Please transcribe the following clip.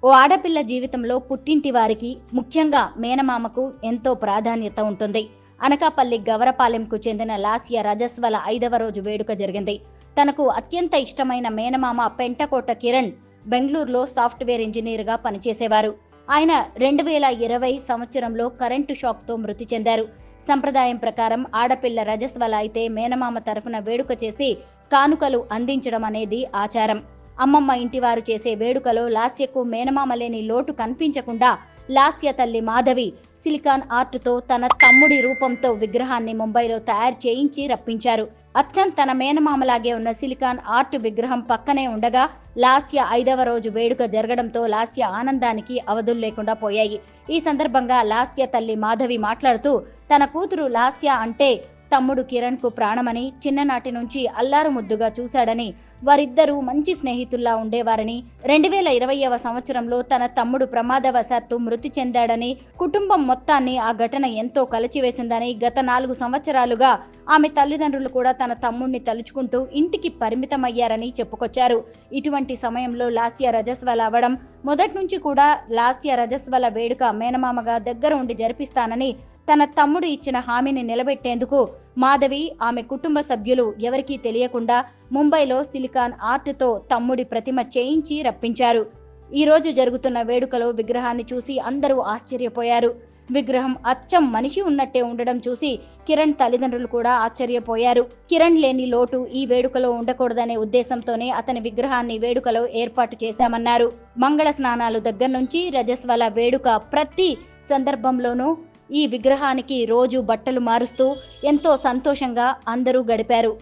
ఓ ఆడపిల్ల జీవితంలో పుట్టింటి వారికి, ముఖ్యంగా మేనమామకు ఎంతో ప్రాధాన్యత ఉంటుంది. అనకాపల్లి గవరపాలెంకు చెందిన లాస్య రజస్వల 5వ రోజు వేడుక జరిగింది. తనకు అత్యంత ఇష్టమైన మేనమామ పెంటకోట కిరణ్ బెంగళూరులో సాఫ్ట్వేర్ ఇంజనీర్గా పనిచేసేవారు. ఆయన 2020 సంవత్సరంలో కరెంటు షాక్తో మృతి చెందారు. సంప్రదాయం ప్రకారం ఆడపిల్ల రజస్వల అయితే మేనమామ తరఫున వేడుక చేసి కానుకలు అందించడం అనేది ఆచారం. అమ్మమ్మ ఇంటివారు చేసే వేడుకలో లాస్యకు మేనమామ లేని లోటు కనిపించకుండా లాస్య తల్లి మాధవి సిలికాన్ ఆర్ట్తో తన తమ్ముడి రూపంతో విగ్రహాన్ని ముంబైలో తయారు చేయించి రప్పించారు. అచ్చం తన మేనమామలాగే ఉన్న సిలికాన్ ఆర్ట్ విగ్రహం పక్కనే ఉండగా లాస్య 5వ రోజు వేడుక జరగడంతో లాస్య ఆనందానికి అవధులు లేకుండా పోయాయి. ఈ సందర్భంగా లాస్య తల్లి మాధవి మాట్లాడుతూ తన కూతురు లాస్య అంటే తమ్ముడు కిరణ్ కు ప్రాణమని, చిన్ననాటి నుంచి అల్లారు ముద్దుగా చూశాడని, వారిద్దరూ మంచి స్నేహితుల్లా ఉండేవారని, 2020వ సంవత్సరంలో తన తమ్ముడు ప్రమాదవశాత్తు మృతి చెందాడని, కుటుంబం మొత్తాన్ని ఆ ఘటన ఎంతో కలచివేసిందని, గత 4 సంవత్సరాలుగా ఆమె తల్లిదండ్రులు కూడా తన తమ్ముడిని తలుచుకుంటూ ఇంటికి పరిమితమయ్యారని చెప్పుకొచ్చారు. ఇటువంటి సమయంలో లాస్య రజస్వల అవడం, మొదటి నుంచి కూడా లాస్య రజస్వల వేడుక మేనమామగా దగ్గర ఉండి జరిపిస్తానని తన తమ్ముడు ఇచ్చిన హామీని నిలబెట్టేందుకు మాధవి, ఆమె కుటుంబ సభ్యులు ఎవరికీ తెలియకుండా ముంబైలో సిలికాన్ ఆర్ట్తో తమ్ముడి ప్రతిమ చేయించి రప్పించారు. ఈ రోజు జరుగుతున్న వేడుకలో విగ్రహాన్ని చూసి అందరూ ఆశ్చర్యపోయారు. విగ్రహం అచ్చం మనిషి ఉన్నట్టే ఉండడం చూసి కిరణ్ తల్లిదండ్రులు కూడా ఆశ్చర్యపోయారు. కిరణ్ లేని లోటు ఈ వేడుకలో ఉండకూడదనే ఉద్దేశంతోనే అతని విగ్రహాన్ని వేడుకలో ఏర్పాటు చేశామన్నారు. మంగళ స్నానాలు దగ్గర నుంచి రజస్వల వేడుక ప్రతి సందర్భంలోనూ ఈ విగ్రహానికి రోజు బట్టలు మారుస్తూ ఎంతో సంతోషంగా అందరూ గడిపారు.